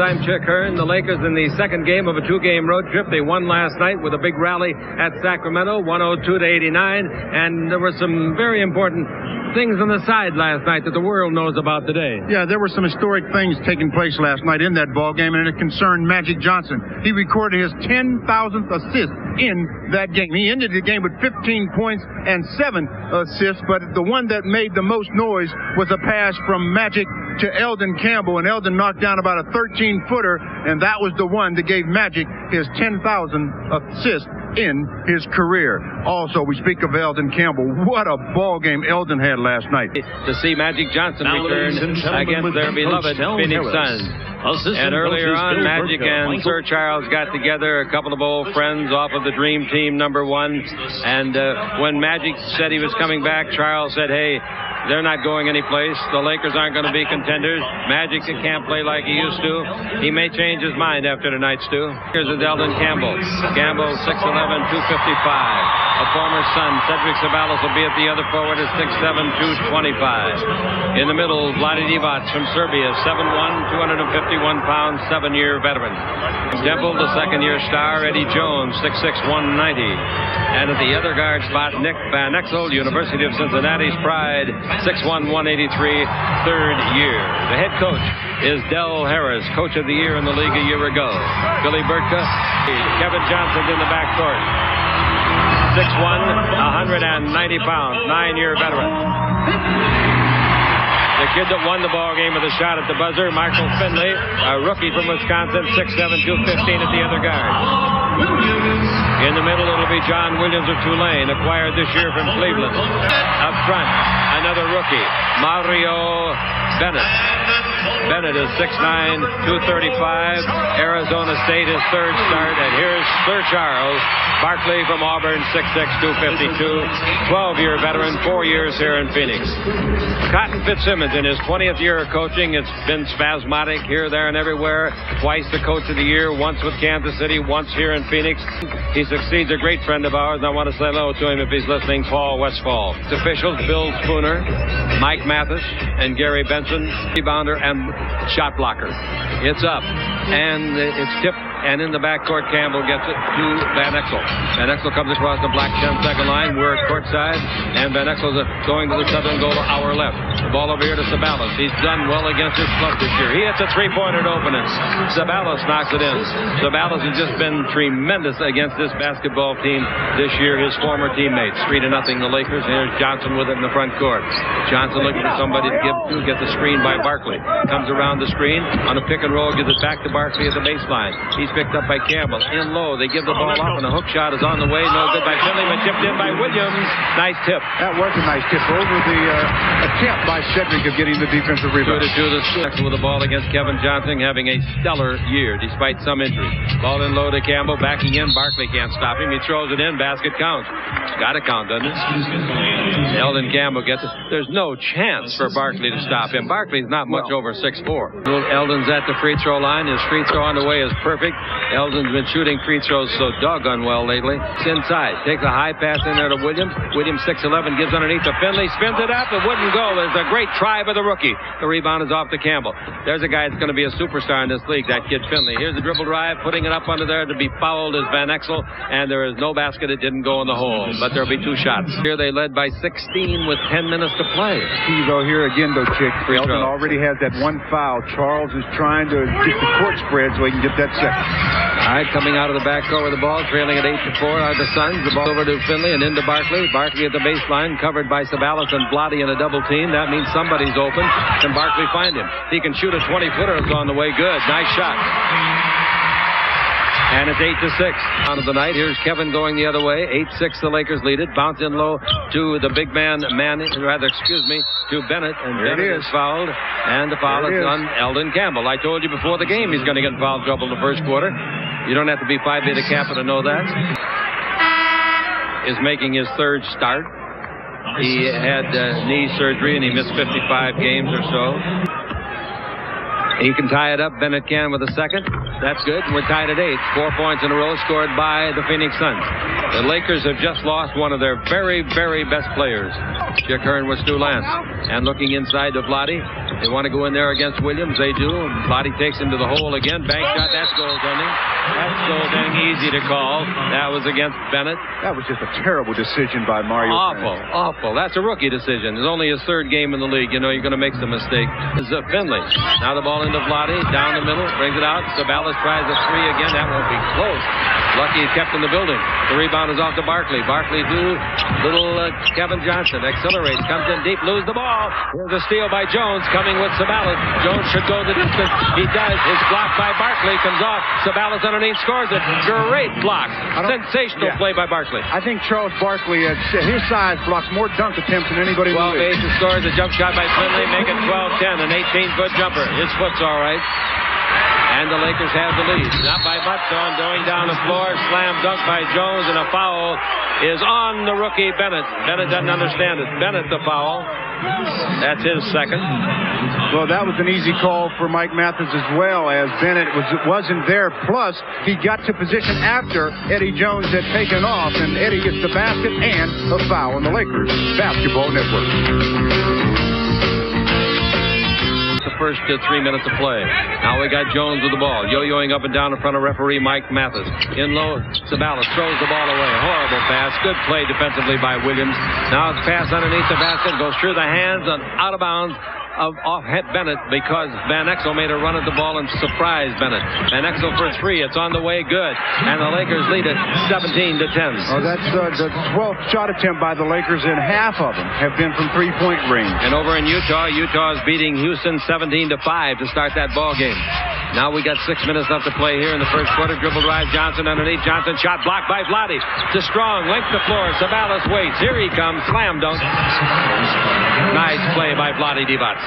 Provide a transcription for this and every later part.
I'm Chick Hearn. The Lakers in the second game of a two-game road trip. They won last night with a big rally at Sacramento, 102-89. And there were some very important things on the side last night that the world knows about today. Yeah, there were some historic things taking place last night in that ball game, and it concerned Magic Johnson. He recorded his 10,000th assist in that game. He ended the game with 15 points and 7 assists, but the one that made the most noise was a pass from Magic to Eldon Campbell, and Eldon knocked down about a 13-footer, and that was the one that gave Magic his 10,000th assist in his career. Also, we speak of Eldon Campbell. What a ball game Eldon had last night. To see Magic Johnson return against their beloved Phoenix Suns. And earlier on, Magic and Sir Charles got together, a couple of old friends off of the Dream Team #1. And when Magic said he was coming back, Charles said, hey, they're not going anyplace. The Lakers aren't going to be contenders. Magic can't play like he used to. He may change his mind after tonight's two. Here's Eldon Campbell. Campbell, 6'11", 255. A former Sun. Cedric Ceballos will be at the other forward at 6'7", 225. In the middle, Vlade Divac from Serbia, 7'1", 251 pounds, 7-year veteran. Temple, the second-year star, Eddie Jones, 6'6", 190. And at the other guard spot, Nick Van Exel, University of Cincinnati's pride, 6'1", 183, third year. The head coach is Del Harris, coach of the year in the league a year ago. Billy Burtka, Kevin Johnson in the backcourt. 6'1", 190 pounds, 9-year veteran. The kid that won the ball game with a shot at the buzzer, Michael Finley, a rookie from Wisconsin, 6'7", 215 at the other guard. In the middle, it'll be John Williams of Tulane, acquired this year from Cleveland. Up front, another rookie, Mario Bennett. Bennett is 6'9", 235. Arizona State, his third start. And here's Sir Charles Barkley from Auburn, 6'6", 252. 12-year veteran, 4 years here in Phoenix. Cotton Fitzsimmons in his 20th year of coaching. It's been spasmodic here, there, and everywhere. Twice the coach of the year, once with Kansas City, once here in Phoenix. He succeeds a great friend of ours, and I want to say hello to him if he's listening, Paul Westfall. It's officials, Bill Spooner, Mike Mathis, and Gary Benson, rebounder and shot blocker. It's up, and it's tipped, and in the backcourt, Campbell gets it to Van Exel. Van Exel comes across the black 10-second line. We're at courtside, and Van Exel's going to the southern goal, our left. The ball over here to Ceballos. He's done well against his club this year. He hits a three-pointer to open it. Ceballos knocks it in. Ceballos has just been tremendous against this basketball team this year. His former teammates, 3-0 the Lakers. Here's Johnson with it in the front court. Johnson looking for somebody to give to, gets the screen by Barkley. Comes around the screen on a pick and roll, gives it back to Barkley at the baseline. He's picked up by Campbell. In low, they give the ball off, and a hook shot is on the way. No good by Finley, but tipped in by Williams. Nice tip. That was a nice tip over the attempt by Cedric of getting the defensive rebound. 2-2 with the ball against Kevin Johnson, having a stellar year despite some injuries. Ball in low to Campbell, backing in. Barkley can't stop him. He throws it in. Basket counts. Got to count, doesn't it? Eldon Campbell gets it. There's no chance for Barkley to stop him. Barkley's not much over 6'4". Eldon's at the free throw line. His free throw on the way is perfect. Eldon's been shooting free throws so doggone well lately. It's inside. Takes a high pass in there to Williams. Williams, 6'11", gives underneath to Finley. Spins it up. It wouldn't go. It's a great try by the rookie. The rebound is off to Campbell. There's a guy that's going to be a superstar in this league, that kid Finley. Here's the dribble drive. Putting it up under there to be fouled is Van Exel. And there is no basket. It didn't go in the hole. But there'll be 2 shots. Here they led by 16 with 10 minutes to play. Key though here again though, Chick. Eldon already has that one foul. Charles is trying to get the court spread so he can get that second. All right, coming out of the backcourt with the ball, trailing at 8-4 are the Suns. The ball over to Finley and into Barkley. Barkley at the baseline, covered by Ceballos and Vlade in a double team. That means somebody's open. Can Barkley find him? He can shoot a 20-footer. It's on the way. Good. Nice shot. And it's 8-6 on of the night. Here's Kevin going the other way. 8-6, the Lakers lead it. Bounce in low to the big man, to Bennett. And Bennett is fouled. And the foul is on Eldon Campbell. I told you before the game he's going to get in foul trouble in the first quarter. You don't have to be Phi Beta Kappa to know that. Is making his third start. He had knee surgery and he missed 55 games or so. He can tie it up. Bennett can with a second. That's good. We're tied at 8. 4 points in a row scored by the Phoenix Suns. The Lakers have just lost one of their very, very best players. Chick Hearn with Stu Lance. And looking inside to Vlade. They want to go in there against Williams. They do. Vlade takes him to the hole again. Bank shot. That's goaltending. That's goaltending. Easy to call. That was against Bennett. That was just a terrible decision by Mario. Awful. That's a rookie decision. It's only his 3rd game in the league. You know you're going to make some mistake. This is Finley. Now the ball into Vlade. Down the middle. Brings it out. Sabalas tries a 3 again. That won't be close. Lucky he's kept in the building. The rebound is off to Barkley. Barkley to little Kevin Johnson. Accelerates. Comes in deep. Lose the ball. Here's a steal by Jones. Coming with Sabalas. Jones should go the distance. He does. It's blocked by Barkley. Comes off. Sabalas underneath. Scores it. Great block. Sensational play by Barkley. I think Charles Barkley, at his size, blocks more dunk attempts than anybody in the 12 league. aces scores. A jump shot by Finley. Make it 12-10. An 18-foot jumper. His foot's all right. And the Lakers have the lead. Not by much, though. Going down the floor. Slam dunk by Jones. And a foul is on the rookie Bennett. Bennett doesn't understand it. Bennett the foul. That's his 2nd. Well, that was an easy call for Mike Mathis as well, as Bennett wasn't there. Plus, he got to position after Eddie Jones had taken off, and Eddie gets the basket and a foul on the Lakers Basketball Network. The first 3 minutes of play. Now we got Jones with the ball, yo-yoing up and down in front of referee Mike Mathis. In low, Sabalas throws the ball away. Horrible pass. Good play defensively by Williams. Now it's pass underneath the basket, goes through the hands and out of bounds off Bennett, because Van Exel made a run at the ball and surprised Bennett. Van Exel for 3. It's on the way. Good. And the Lakers lead it 17-10. Oh, that's the 12th shot attempt by the Lakers, and half of them have been from 3-point range. And over in Utah is beating Houston 17-5 to start that ball game. Now we got 6 minutes left to play here in the first quarter. Dribble drive, Johnson underneath. Johnson shot blocked by Vlade. To Strong, length the floor. Sabalas waits. Here he comes. Slam dunk. Nice play by Vlade Divac.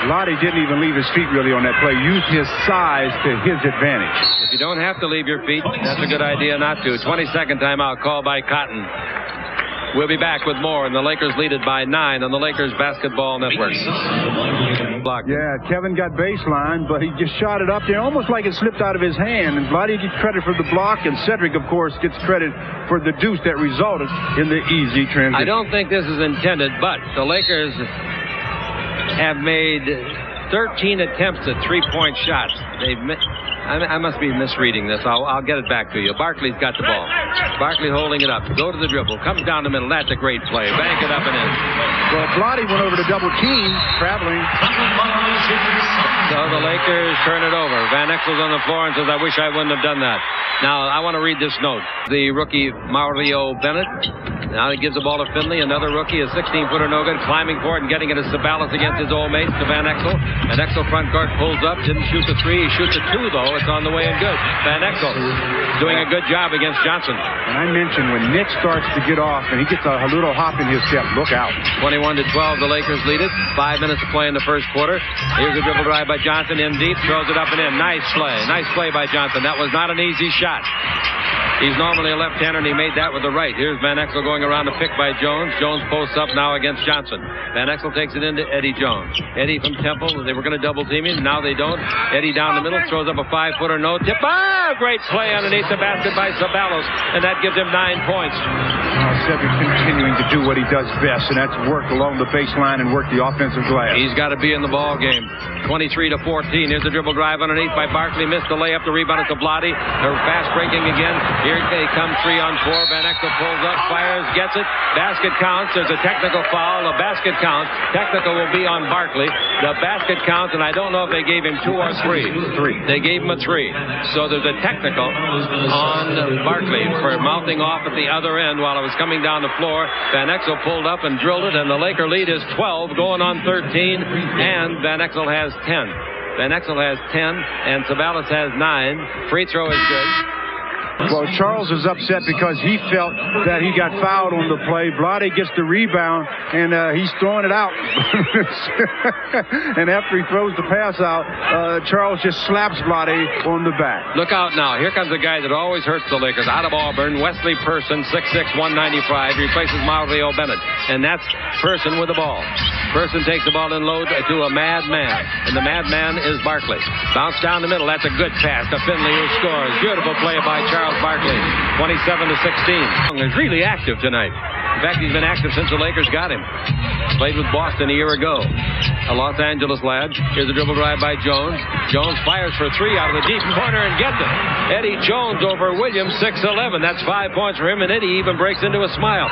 Vlade didn't even leave his feet really on that play. Used his size to his advantage. If you don't have to leave your feet, that's a good idea not to. 22nd timeout called by Cotton. We'll be back with more, and the Lakers lead it by 9 on the Lakers Basketball Network. Block. Yeah, Kevin got baseline, but he just shot it up there almost like it slipped out of his hand. And Vlade gets credit for the block, and Cedric, of course, gets credit for the deuce that resulted in the easy transition. I don't think this is intended, but the Lakers have made 13 attempts at 3-point shots. I must be misreading this. I'll get it back to you. Barkley's got the ball. Barkley holding it up. Go to the dribble. Comes down the middle. That's a great play. Bank it up and in. Well, Vlade went over to double team, traveling. So the Lakers turn it over. Van Exel's on the floor and says, I wish I wouldn't have done that. Now, I want to read this note. The rookie, Mario Bennett. Now he gives the ball to Finley. Another rookie, a 16-footer no good, climbing for it and getting it as Sabalas against his old mates to Van Exel. Van Exel front court pulls up, didn't shoot the 3. He shoots a 2, though. It's on the way and good. Van Exel doing a good job against Johnson. And I mentioned when Nick starts to get off and he gets a little hop in his step, look out. 21-12, the Lakers lead it. 5 minutes to play in the first quarter. Here's a dribble drive by Johnson in deep, throws it up and in. Nice play. Nice play by Johnson. That was not an easy shot. He's normally a left-hander, and he made that with the right. Here's Van Exel going around to pick by Jones. Jones posts up now against Johnson. Van Exel takes it into Eddie Jones. Eddie from Temple. They were going to double team him. Now they don't. Eddie down the middle, throws up a 5-footer no tip. Great play underneath the basket by Sabalas, and that gives him 9 points. Cedric continuing to do what he does best, and that's work along the baseline and work the offensive glass. He's got to be in the ball game. 23-14. Here's a dribble drive underneath by Barkley. Missed the layup. The rebound to Vlade. They're fast breaking again. Here they come 3-on-4. Van Exel pulls up, fires, gets it. Basket counts. There's a technical foul. The basket counts. Technical will be on Barkley. The basket counts, and I don't know if they gave him 2 or 3. 3. They gave him a 3. So there's a technical on Barkley for mouthing off at the other end while it was coming down the floor. Van Exel pulled up and drilled it, and the Laker lead is 12 going on 13, and Van Exel has 10. Van Exel has 10, and Sabalas has 9. Free throw is good. Well, Charles is upset because he felt that he got fouled on the play. Vlade gets the rebound, and he's throwing it out. And after he throws the pass out, Charles just slaps Vlade on the back. Look out now. Here comes a guy that always hurts the Lakers. Out of Auburn, Wesley Person, 6'6", 195. Replaces Mario Bennett. And that's Person with the ball. Person takes the ball in low to a madman. And the madman is Barkley. Bounce down the middle. That's a good pass to Finley, who scores. Beautiful play by Charles Barkley. 27-16. He's really active tonight. In fact, he's been active since the Lakers got him. Played with Boston a year ago. A Los Angeles lad. Here's a dribble drive by Jones. Jones fires for three out of the deep corner and gets it. Eddie Jones over Williams, 6'11". That's 5 points for him, and Eddie even breaks into a smile.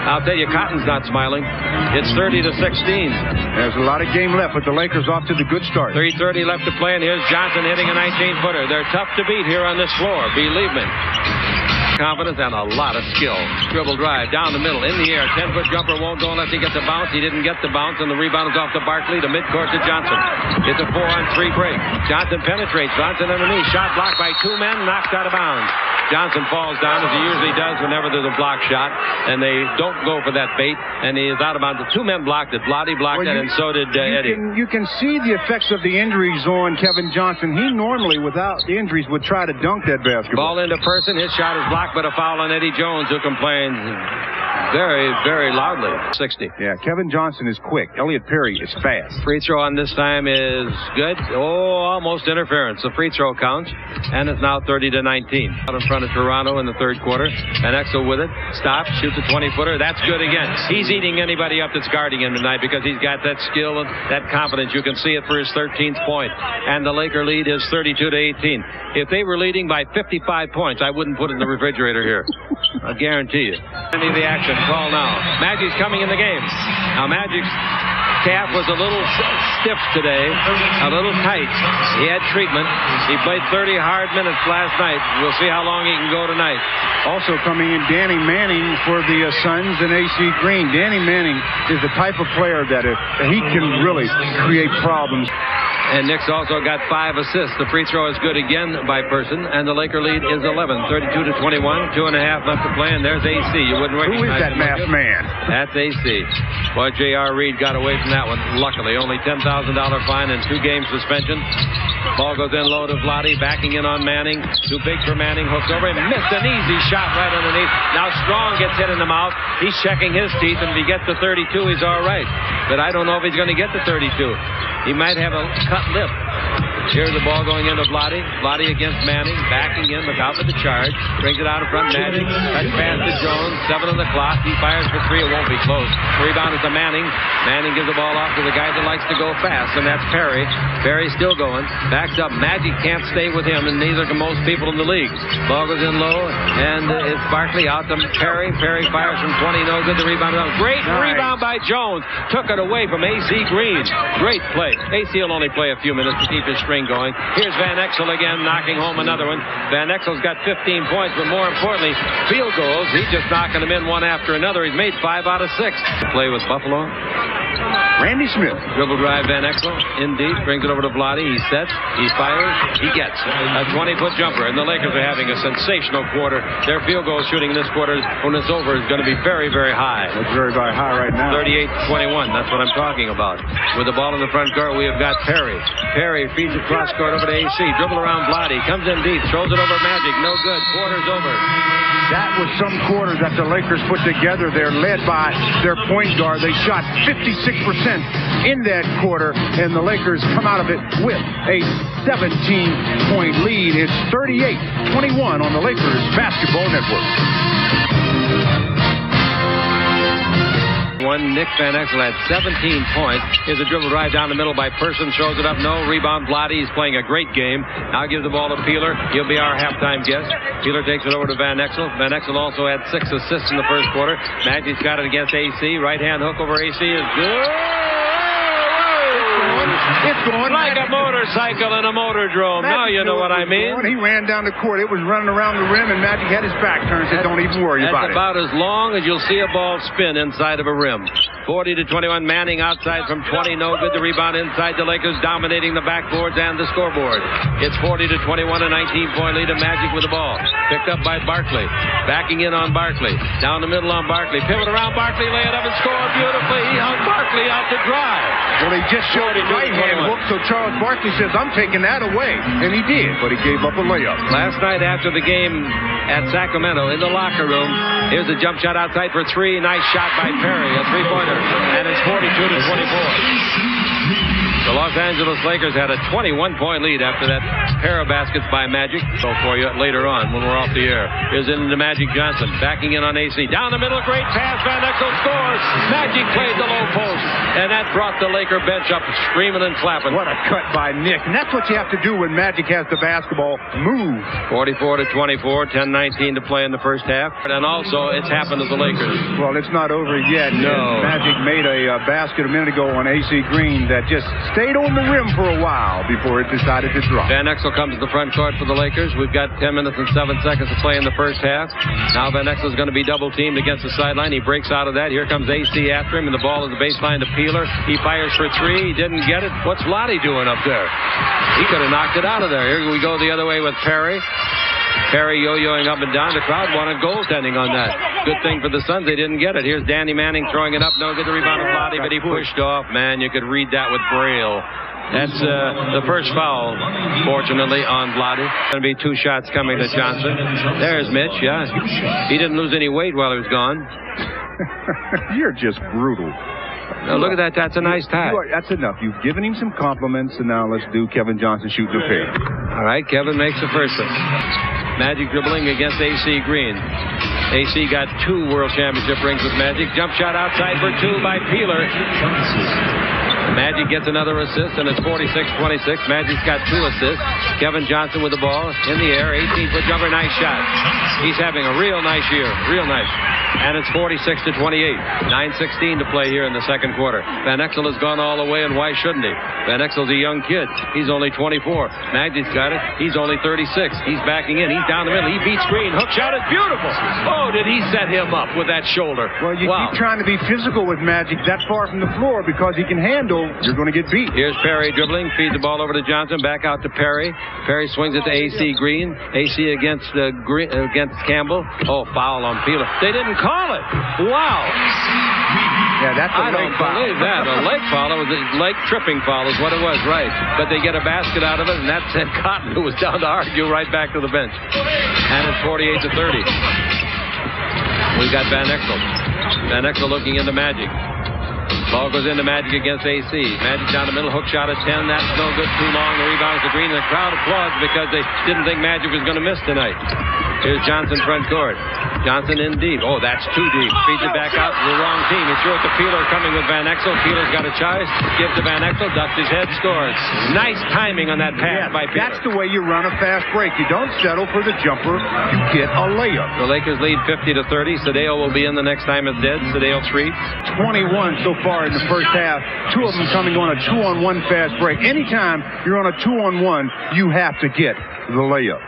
I'll tell you, Cotton's not smiling. It's 30-16. There's a lot of game left, but the Lakers off to the good start. 3:30 left to play, and here's Johnson hitting a 19-footer. They're tough to beat here on this floor, believe me. Confidence and a lot of skill. Dribble drive down the middle, in the air. 10-foot jumper won't go unless he gets a bounce. He didn't get the bounce, and the rebound is off to Barkley to midcourt to Johnson. It's a 4-on-3 break. Johnson penetrates. Johnson underneath. Shot blocked by two men, knocked out of bounds. Johnson falls down, as he usually does whenever there's a block shot, and they don't go for that bait, and he is out of bounds. The two men blocked it. Vlade blocked it, and so did Eddie. You can see the effects of the injuries on Kevin Johnson. He normally, without the injuries, would try to dunk that basketball. Ball into Person. His shot is blocked, but a foul on Eddie Jones, who complains very, very loudly. 60. Yeah, Kevin Johnson is quick. Elliot Perry is fast. Free throw on this time is good. Oh, almost interference. The free throw counts, and it's now 30-19. Out in front of Toronto in the third quarter. Van Exel with it. Stops, shoots a 20-footer. That's good again. He's eating anybody up that's guarding him tonight because he's got that skill and that confidence. You can see it for his 13th point. And the Laker lead is 32-18. If they were leading by 55 points, I wouldn't put it in the refrigerator here. I guarantee you. Any of the action. Call now. Magic's coming in the game. Now Magic's calf was a little stiff today, a little tight. He had treatment. He played 30 hard minutes last night. We'll see how long he can go tonight. Also coming in, Danny Manning for the Suns and AC Green. Danny Manning is the type of player that he can really create problems. And Knicks also got 5 assists. The free throw is good again by Person, and the Laker lead is 11, 32-21, 2.5 left to play, and there's AC. You wouldn't recognize Who is that masked man? That's AC. Boy, J.R. Reed got away from that one, luckily. Only $10,000 fine and 2-game suspension. Ball goes in low to Vlade, backing in on Manning. Too big for Manning, hooks over and missed an easy shot right underneath. Now Strong gets hit in the mouth. He's checking his teeth, and if he gets to 32, he's all right. But I don't know if he's going to get to 32. He might have a cut lip. Here's the ball going into Vlade. Vlade against Manning. Backing in. Look out for the charge. Brings it out in front. Magic. Touch pass to Jones. 7 on the clock. He fires for 3. It won't be close. Rebound is to Manning. Manning gives the ball off to the guy that likes to go fast, and that's Perry. Perry's still going. Backs up. Magic can't stay with him, and neither can most people in the league. Ball goes in low, and it's Barkley out to Perry. Perry fires from 20. No good. The rebound. Great rebound by Jones. Took it away from AC Green. Great play. AC will only play a few minutes to keep his string going. Here's Van Exel again, knocking home another one. Van Exel's got 15 points, but more importantly, field goals. He's just knocking them in one after another. He's made 5 out of 6. Play with Buffalo. Randy Smith. Dribble drive, Van Exel. In deep, brings it over to Vlade. He sets, he fires, he gets a 20-foot jumper. And the Lakers are having a sensational quarter. Their field goal shooting this quarter, when it's over, is going to be very, very high. It's very, very high right now. 38-21. That's what I'm talking about. With the ball in the front court, we have got Perry. Perry feeds it cross court over to AC. Dribble around Vlade. Comes in deep. Throws it over Magic. No good. Quarter's over. That was some quarter that the Lakers put together. They're led by their point guard. They shot 56% in that quarter, and the Lakers come out of it with a 17-point lead. It's 38-21 on the Lakers Basketball Network. Nick Van Exel had 17 points. Here's a dribble drive down the middle by Person. Throws it up. No. Rebound. Vlade. He's playing a great game. Now gives the ball to Peeler. He'll be our halftime guest. Peeler takes it over to Van Exel. Van Exel also had 6 assists in the first quarter. Magic's got it against AC. Right hand hook over AC is good. It's going like a motorcycle in a motordrome. Now you know what I mean. He ran down the court. It was running around the rim, and Magic had his back turned. Said, "Don't even worry about it." That's about as long as you'll see a ball spin inside of a rim. 40-21. Manning outside from 20. No good. The rebound inside. The Lakers dominating the backboards and the scoreboard. It's 40-21. A 19-point lead. Magic with the ball. Picked up by Barkley. Backing in on Barkley. Down the middle on Barkley. Pivot around Barkley. Lay it up and score beautifully. He hung Barkley out to dry. Well, he just showed a right-hand hook, so Charles Barkley says, "I'm taking that away." And he did, but he gave up a layup. Last night after the game at Sacramento in the locker room, here's a jump shot outside for three. Nice shot by Perry, a three-pointer. And it's 42-24. The Los Angeles Lakers had a 21-point lead after that pair of baskets by Magic. So for you later on when we're off the air. Here's into Magic Johnson. Backing in on AC. Down the middle, great pass. Van Exel scores. Magic played the low post. And that brought the Laker bench up screaming and clapping. What a cut by Nick. And that's what you have to do when Magic has the basketball. Move. 44-24. 10-19 to play in the first half. And also, it's happened to the Lakers. Well, it's not over yet. No. Magic made a basket a minute ago on AC Green that just stayed on the rim for a while before it decided to drop. Van Exel comes to the front court for the Lakers. We've got 10 minutes and 7 seconds to play in the first half. Now Van Exel is going to be double teamed against the sideline. He breaks out of that. Here comes AC after him, and the ball is the baseline to Peeler. He fires for three. He didn't get it. What's Vlade doing up there? He could have knocked it out of there. Here we go the other way with Perry. Perry yo-yoing up and down. The crowd wanted goaltending on that. Good thing for the Suns. They didn't get it. Here's Danny Manning throwing it up. No good. The rebound of Vlade, but he pushed off. Man, you could read that with Braille. That's the first foul, fortunately, on Vlade. Going to be two shots coming to Johnson. There's Mitch, yeah. He didn't lose any weight while he was gone. You're just brutal. Now, look at that. That's a nice tie. That's enough. You've given him some compliments, and now let's do Kevin Johnson shooting the pair. All right, Kevin makes the first one. Magic dribbling against AC Green. AC got 2 World Championship rings with Magic. Jump shot outside for 2 by Peeler. Magic gets another assist, and it's 46-26. Magic's got 2 assists. Kevin Johnson with the ball in the air. 18-foot jumper. Nice shot. He's having a real nice year. Real nice. And it's 46-28. 9:16 to play here in the second quarter. Van Exel has gone all the way, and why shouldn't he? Van Exel's a young kid. He's only 24. Magic's got it. He's only 36. He's backing in. He's down the middle. He beats Green. Hook shot is beautiful. Oh, did he set him up with that shoulder? Well, you keep trying to be physical with Magic that far from the floor because he can handle. You're going to get beat. Here's Perry dribbling. Feeds the ball over to Johnson. Back out to Perry. Perry swings it to AC Green. AC against Campbell. Oh, foul on Peeler. They didn't call it. Wow. Yeah, that's a leg foul. I don't believe that. A leg foul. It was a leg tripping foul is what it was, right. But they get a basket out of it, and that sent Cotton, who was down to argue, right back to the bench. And it's 48-30. We've got Van Exel. Van Exel looking into Magic. Ball goes into Magic against AC. Magic down the middle, hook shot at 10. That's no good, too long. The rebound is to Green. The crowd applauds because they didn't think Magic was going to miss tonight. Here's Johnson front court. Johnson in deep. Oh, that's too deep. Feeds it back out to the wrong team. He threw it to Peeler coming with Van Exel. Peeler's got a choice. Gives to Van Exel. Ducks his head. Scores. Nice timing on that pass by Peeler. That's the way you run a fast break. You don't settle for the jumper. You get a layup. The Lakers lead 50-30. Cedeo will be in the next time it's dead. Cedeo 3. 21 so far in the first half. 2 of them coming on a 2-on-1 fast break. Anytime you're on a 2-on-1, you have to get the layup.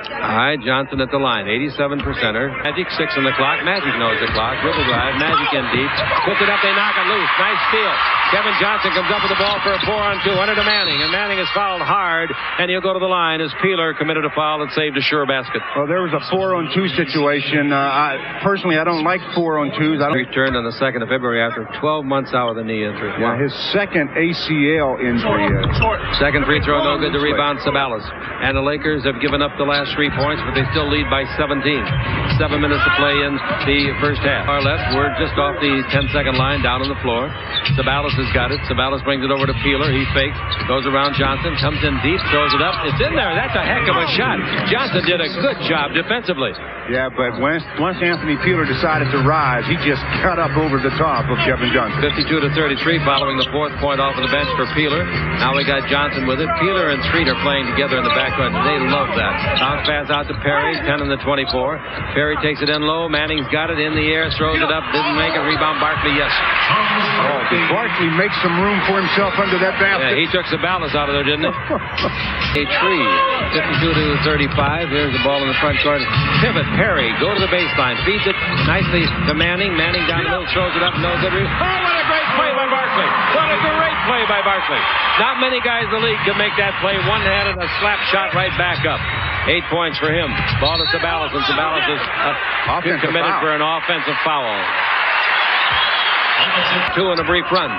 All right, Johnson at the line, 87%er. Magic, 6 on the clock. Magic knows the clock. Dribble drive. Magic in deep. Puts it up. They knock it loose. Nice steal. Kevin Johnson comes up with the ball for a 4-on-2 under to Manning, and Manning is fouled hard, and he'll go to the line as Peeler committed a foul and saved a sure basket. Well, there was a 4-on-2 situation. Personally, I don't like 4-on-2s. Returned on the 2nd of February after 12 months out with a knee injury. Yeah, his second ACL injury. Second free throw, no good. The rebound, Sabalas. And the Lakers have given up the last 3 points, but they still lead by 17. 7 minutes to play in the first half. Far left, we're just off the 10-second line down on the floor. Sabalas has got it. Sabalas brings it over to Peeler. He fakes, goes around Johnson, comes in deep, throws it up. It's in there. That's a heck of a shot. Johnson did a good job defensively. Yeah, but once Anthony Peeler decided to rise, he just cut up over the top of Kevin Johnson. 52-33 following the 4th point off of the bench for Peeler. Now we got Johnson with it. Peeler and Street are playing together in the backcourt. They love that. Bounce pass out to Perry, 10 on the 24. Perry takes it in low. Manning's got it in the air, throws it up, didn't make it. Rebound, Barkley, yes. Oh, did Barkley makes some room for himself under that basket. Yeah, he took Sabalas out of there, didn't he? A tree. 52-35. Here's the ball in the front court. Pivot, Perry, go to the baseline. Feeds it nicely to Manning. Manning down the middle, throws it up. No good. Oh, what a great play by Barkley. What a great play by Barkley. Not many guys in the league can make that play. One-handed, a slap shot right back up. 8 points for him. Ball to Sabalas, and Sabalas is committed for an offensive foul. 2 in a brief run.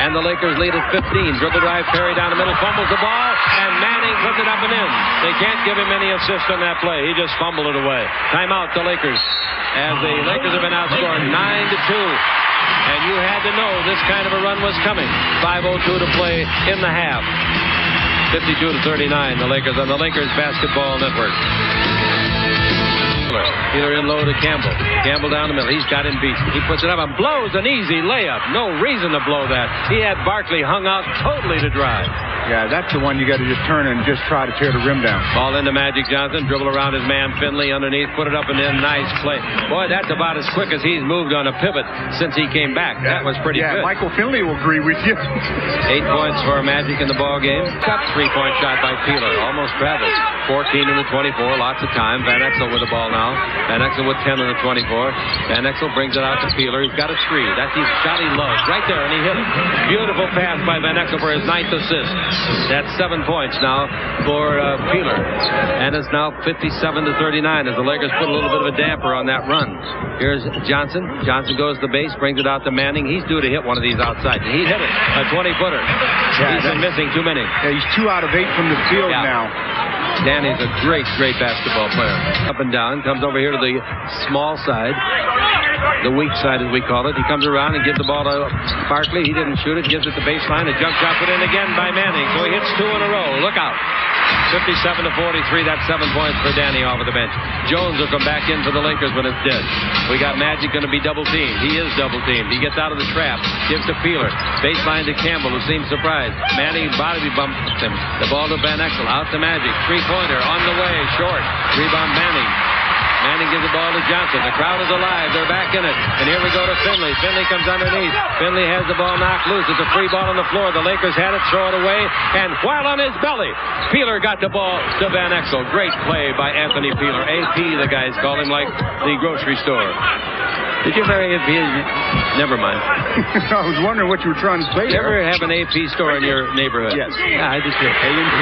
And the Lakers lead at 15. Dribble drive, Perry down the middle, fumbles the ball, and Manning puts it up and in. They can't give him any assist on that play. He just fumbled it away. Timeout, the Lakers. As the Lakers have been outscored 9-2. And you had to know this kind of a run was coming. 5:02 to play in the half. 52-39, the Lakers on the Lakers Basketball Network. Peeler in low to Campbell. Campbell down the middle. He's got him beat. He puts it up and blows an easy layup. No reason to blow that. He had Barkley hung out totally to dry. Yeah, that's the one you got to just turn and just try to tear the rim down. Ball into Magic Johnson. Dribble around his man Finley underneath. Put it up and in. Nice play. Boy, that's about as quick as he's moved on a pivot since he came back. That was pretty good. Yeah, Michael Finley will agree with you. 8 points for Magic in the ball game. Cut 3-point shot by Peeler. Almost traveled. 14 in the 24. Lots of time. Van Exel with the ball now. Van Exel with 10 in the 24. Van Exel brings it out to Peeler. He's got a 3. That's his shot he loves. Right there, and he hit it. Beautiful pass by Van Exel for his 9th assist. That's 7 points now for Peeler. And it's now 57-39 as the Lakers put a little bit of a damper on that run. Here's Johnson. Johnson goes to the base, brings it out to Manning. He's due to hit one of these outside. He hit it. A 20-footer. Yeah, he's been missing too many. Yeah, he's 2 out of 8 from the field now. Danny's a great basketball player. Up and down, comes over here to the small side, the weak side as we call it. He comes around and gives the ball to Barkley. He didn't shoot it, gives it to baseline. A jump shot put in again by Manning. So he hits 2 in a row. Look out. 57-43. That's 7 points for Danny off of the bench. Jones will come back in for the Lakers when it's dead. We got Magic going to be double teamed. He is double teamed. He gets out of the trap. Gives to Peeler. Baseline to Campbell, who seems surprised. Manning body bumps him. The ball to Van Exel. Out to Magic. 3-pointer on the way. Short. Rebound Manning. Manning gives the ball to Johnson. The crowd is alive. They're back in it. And here we go to Finley. Finley comes underneath. Finley has the ball knocked loose. It's a free ball on the floor. The Lakers had it. Throw it away. And while on his belly, Peeler got the ball to Van Exel. Great play by Anthony Peeler. AP, the guys call him, like the grocery store. Did you ever AP? Never mind. I was wondering what you were trying to say. Did you ever have an AP store in your neighborhood? Yes. Yeah, I did too.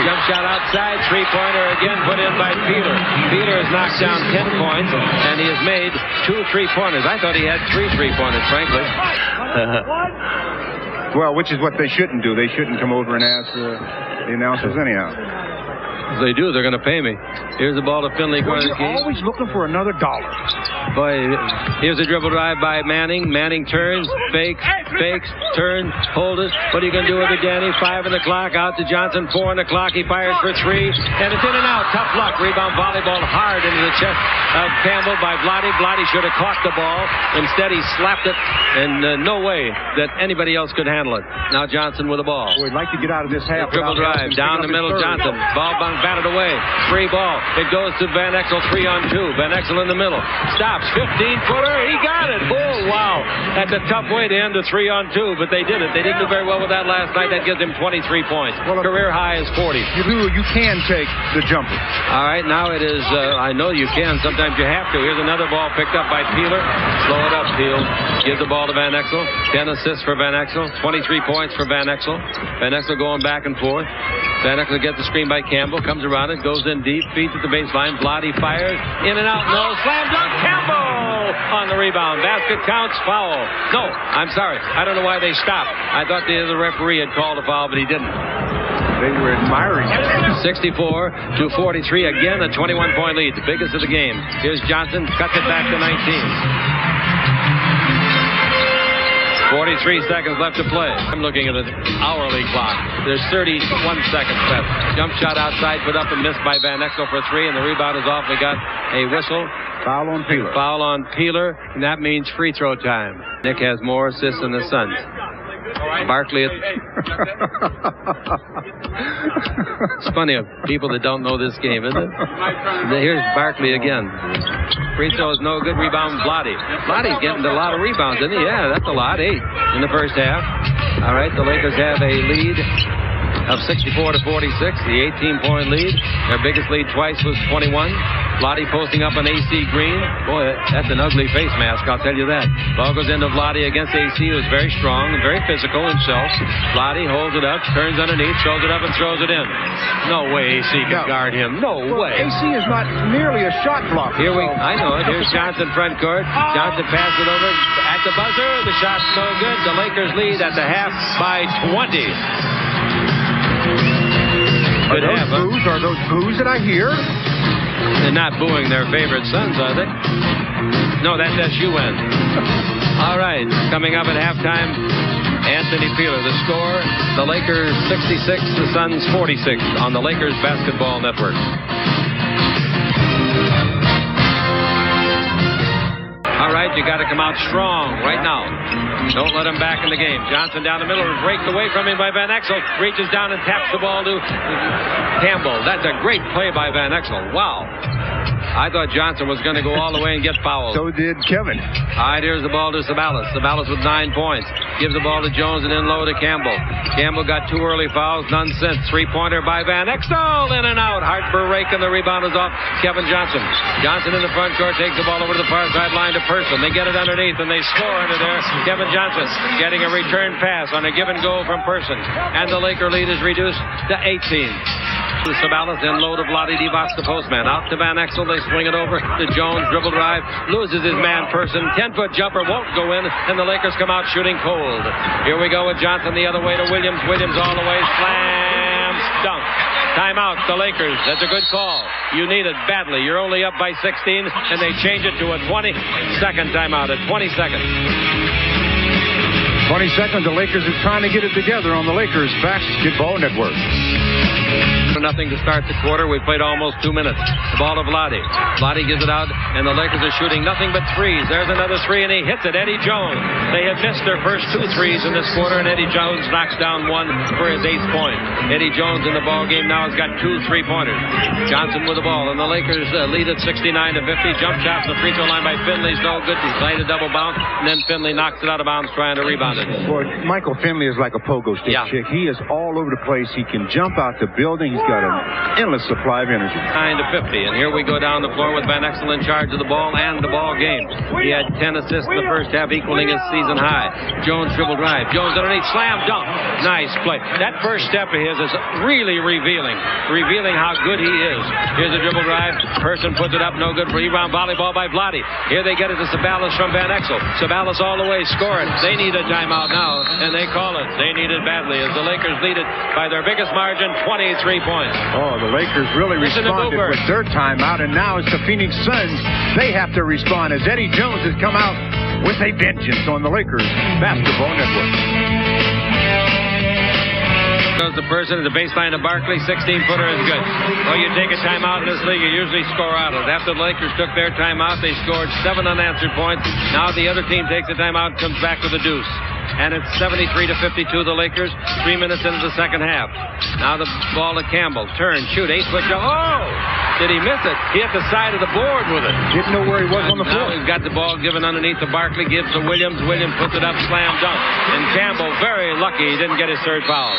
Jump shot outside. 3-pointer again put in by Peeler. Peeler has knocked down 10 points, and he has made 2 3-pointers. I thought he had 3 3-pointers, frankly. Well, which is what they shouldn't do. They shouldn't come over and ask the announcers anyhow. If they do, they're going to pay me. Here's the ball to Finley. Well, you're always looking for another dollar. Boy, here's a dribble drive by Manning. Manning turns, fakes, turns, holds it. What are you going to do with it, Danny? 5 on the clock. Out to Johnson. 4 on the clock. He fires for 3. And it's in and out. Tough luck. Rebound volleyball hard into the chest of Campbell by Vlade. Vlade should have caught the ball. Instead, he slapped it. And no way that anybody else could handle it. Now Johnson with the ball. We'd like to get out of this half. Dribble drive. Down the middle, Johnson. Ball batted away. Free ball. It goes to Van Exel. 3-on-2. Van Exel in the middle. Stops. 15-footer. He got it. Oh, wow. That's a tough way to end a 3-on-2, but they did it. They didn't do very well with that last night. That gives him 23 points. Well, career high is 40. You can take the jumper. All right, now it is, I know you can. Sometimes you have to. Here's another ball picked up by Peeler. Slow it up, Peel. Give the ball to Van Exel. 10 assists for Van Exel. 23 points for Van Exel. Van Exel going back and forth. Van Exel gets the screen by Campbell. Comes around it. Goes in deep. Feeds at the baseline. Vlade fires. In and out. No. Slam dunk. Campbell on the rebound. Basket counts. Foul. No, I'm sorry. I don't know why they stopped. I thought the referee had called a foul, but he didn't. They were admiring it. 64-43. Again, a 21-point lead. The biggest of the game. Here's Johnson. Cuts it back to 19. 43 seconds left to play. I'm looking at an hourly clock. There's 31 seconds left. Jump shot outside, put up and missed by Van Exel for 3, and the rebound is off. We got a whistle. Foul on Peeler. Foul on Peeler, and that means free throw time. Nick has more assists than the Suns. Barkley. It's funny of people that don't know this game, isn't it? Here's Barkley again. Free throw is no good. Rebound, Vlade. Vlade's getting a lot of rebounds, isn't he? Yeah, that's a lot. 8 in the first half. All right, the Lakers have a lead of 64 to 46, the 18-point lead. Their biggest lead twice was 21. Vlade posting up on AC Green. Boy, that's an ugly face mask, I'll tell you that. Ball goes into Vlade against AC, who's very strong and very physical himself. Vlade holds it up, turns underneath, throws it up, and throws it in. No way AC can guard him. No way. AC is not nearly a shot blocker. I know it. Here's Johnson front court. Johnson passes it over at the buzzer. The shot's no good. The Lakers lead at the half by 20. Are those boos that I hear? They're not booing their favorite sons, are they? No, that's SUN. All right, coming up at halftime, Anthony Peeler. The score, the Lakers 66, the Suns 46 on the Lakers Basketball Network. All right, you got to come out strong right now. Don't let him back in the game. Johnson down the middle, breaks away from him by Van Exel. Reaches down and taps the ball to Campbell. That's a great play by Van Exel. Wow. I thought Johnson was going to go all the way and get fouled. So did Kevin. All right, here's the ball to Sabalas. Sabalas with 9 points. Gives the ball to Jones and then low to Campbell. Campbell got 2 early fouls, none since. 3-pointer by Van Exel. In and out. Hartberg rake, and the rebound is off Kevin Johnson. Johnson in the front court takes the ball over to the far sideline to Person. They get it underneath, and they score under there. Kevin Johnson getting a return pass on a give and go from Person. And the Laker lead is reduced to 18. Sabalas then low to Vlade Divac, the postman. Out to Van Exel. They swing it over to Jones. Dribble drive. Loses his man Person. 10-foot jumper won't go in. And the Lakers come out shooting cold. Here we go with Johnson the other way to Williams. Williams all the way. Slams. Dunk. Timeout, the Lakers. That's a good call. You need it badly. You're only up by 16. And they change it to a 20-second timeout. At 20 seconds. 20 seconds. The Lakers are trying to get it together on the Lakers Basketball Network. Nothing to start the quarter. We played almost 2 minutes. The ball to Vlade. Vlade gives it out, and the Lakers are shooting nothing but threes. There's another three, and he hits it. Eddie Jones. They had missed their first 2 threes in this quarter, and Eddie Jones knocks down one for his 8th point. Eddie Jones in the ball game now has got 2 3-pointers. Johnson with the ball, and the Lakers lead at 69 to 50. Jump shot from the free throw line by Finley's no good. He played a double bounce, and then Finley knocks it out of bounds trying to rebound it. Boy, Michael Finley is like a pogo stick chick. He is all over the place. He can jump out the building. He's got an endless supply of energy. 9 to 50, and here we go down the floor with Van Exel in charge of the ball and the ball game. He had 10 assists in the first half, equaling his season high. Jones dribble drive. Jones underneath, slam dunk. Nice play. That first step of his is really revealing how good he is. Here's a dribble drive. Person puts it up, no good for rebound. Volleyball by Vlade. Here they get it to Sabalas from Van Exel. Sabalas all the way, score it. They need a timeout now, and they call it. They need it badly as the Lakers lead it by their biggest margin, 23 points. Oh, the Lakers really responded with their timeout, and now it's the Phoenix Suns. They have to respond as Eddie Jones has come out with a vengeance on the Lakers Basketball Network. Goes the Person at the baseline of Barkley. 16-footer is good. Well, you take a timeout in this league, you usually score out of it. After the Lakers took their timeout, they scored 7 unanswered points. Now the other team takes a timeout, comes back with a deuce. And it's 73 to 52, the Lakers. 3 minutes into the second half. Now the ball to Campbell. Turn, shoot, 8-foot jump. Oh! Did he miss it? He hit the side of the board with it. Didn't know where he was on the floor. Now he's got the ball given underneath to Barkley. Gives to Williams. Williams puts it up, slam dunk. And Campbell, very lucky he didn't get his third foul.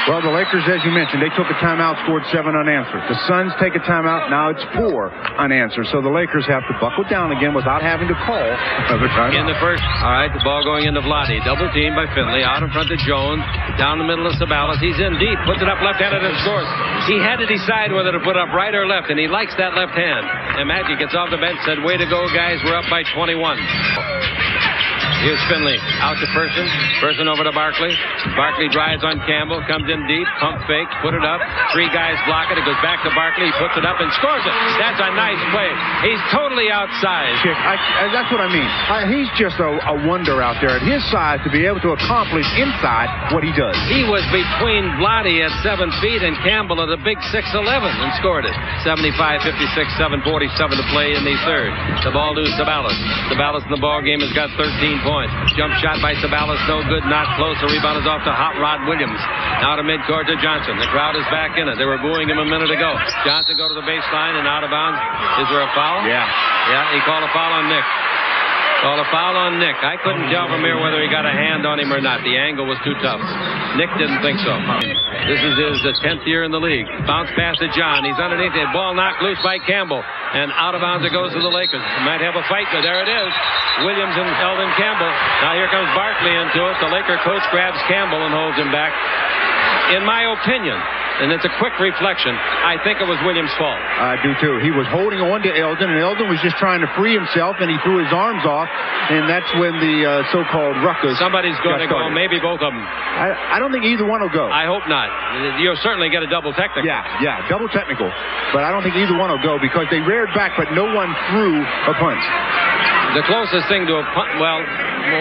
Well, the Lakers, as you mentioned, they took a timeout, scored 7 unanswered. The Suns take a timeout, now it's 4 unanswered. So the Lakers have to buckle down again without having to call another timeout. In the first, all right, the ball going into Vlade. Double team by Finley. Out in front of Jones. Down the middle of Sabalas. He's in deep. Puts it up left-handed and scores. He had to decide whether to put up right or left, and he likes that left hand. And Magic gets off the bench, said, way to go, guys. We're up by 21. Here's Finley out to Person. Person over to Barkley. Barkley drives on Campbell. Comes in deep. Pump fake. Put it up. 3 guys block it. It goes back to Barkley. He puts it up and scores it. That's a nice play. He's totally outside. That's what I mean. He's just a wonder out there at his size to be able to accomplish inside what he does. He was between Vlade at 7 feet and Campbell at a big 6'11" and scored it. 75-56, 7:47 to play in the third. The ball to Sabalas. Sabalas in the ball game has got 13 points. Jump shot by Sabalas, no good, not close. The rebound is off to Hot Rod Williams. Now to midcourt to Johnson. The crowd is back in it. They were booing him a minute ago. Johnson go to the baseline and out of bounds. Is there a foul? Yeah. Yeah, he called a foul on Nick. Called a foul on Nick. I couldn't tell from here whether he got a hand on him or not. The angle was too tough. Nick didn't think so. This is his 10th year in the league. Bounce pass to John. He's underneath it. Ball knocked loose by Campbell. And out of bounds it goes to the Lakers. Might have a fight, but there it is. Williams and Eldon Campbell. Now here comes Barkley into it. The Laker coach grabs Campbell and holds him back. In my opinion, and it's a quick reflection, I think it was Williams' fault. I do too. He was holding on to Eldon, and Eldon was just trying to free himself, and he threw his arms off, and that's when the so-called ruckus. Somebody's going to go, maybe both of them. I don't think either one will go. I hope not. You'll certainly get a double technical. Yeah, double technical. But I don't think either one will go because they reared back, but no one threw a punch. The closest thing to a punch, well,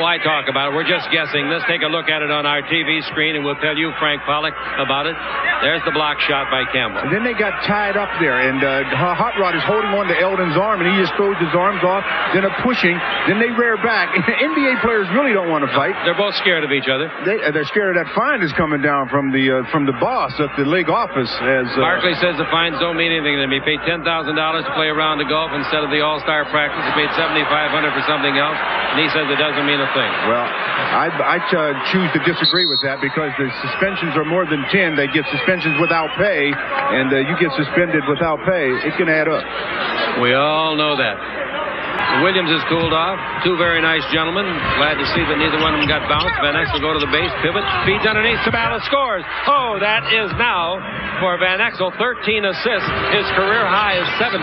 why talk about it? We're just guessing. Let's take a look at it on our TV screen, and we'll tell you, Frank Pollock, about it. There's the block shot by Campbell. And then they got tied up there, and Hot Rod is holding on to Eldon's arm, and he just throws his arms off, then a pushing, then they rear back. NBA players really don't want to fight. They're both scared of each other. They're scared of that fine that's coming down from the boss at the league office. Barkley says the fines don't mean anything to him. He paid $10,000 to play a round of golf instead of the All-Star practice. He paid $7,500 for something else, and he says it doesn't mean a thing. Well, I choose to disagree with that because the suspensions are more than 10. They get suspensions without pay, and you get suspended without pay. It can add up. We all know that. Williams has cooled off. Two very nice gentlemen. Glad to see that neither one of them got bounced. Van Exel go to the base, pivot, feeds underneath. Sabala scores. Oh, that is now for Van Exel 13 assists. His career high is 17.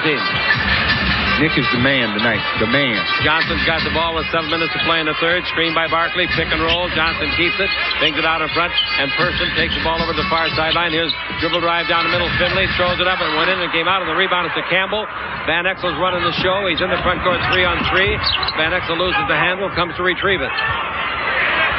Nick is the man tonight. The man. Johnson's got the ball with 7 minutes to play in the third. Screen by Barkley. Pick and roll. Johnson keeps it. Bangs it out in front. And Person takes the ball over the far sideline. Here's dribble drive down the middle. Finley throws it up and went in and came out. And the rebound is to Campbell. Van Exel's running the show. He's in the front court 3-on-3. Van Exel loses the handle. Comes to retrieve it.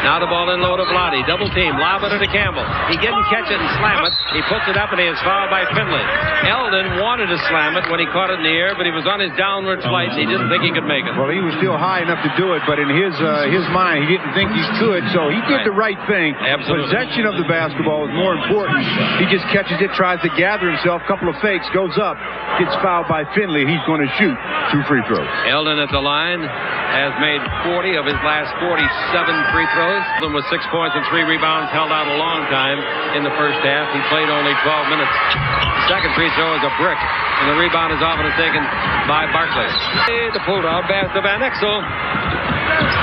Now the ball in low to Vlade. Double team. Lob it to Campbell. He didn't catch it and slam it. He puts it up and he is fouled by Finley. Eldon wanted to slam it when he caught it in the air, but he was on his downward flight. He didn't think he could make it. Well, he was still high enough to do it, but in his mind, he didn't think he could, so he did the right thing. Absolutely. Possession of the basketball is more important. He just catches it, tries to gather himself, couple of fakes, goes up, gets fouled by Finley. He's going to shoot 2 free throws. Eldon at the line has made 40 of his last 47 free throws. Eldon with 6 points and 3 rebounds, held out a long time in the first half. He played only 12 minutes. Second free throw is a brick, and the rebound is often taken by Barkley. The pull down pass to Van Exel.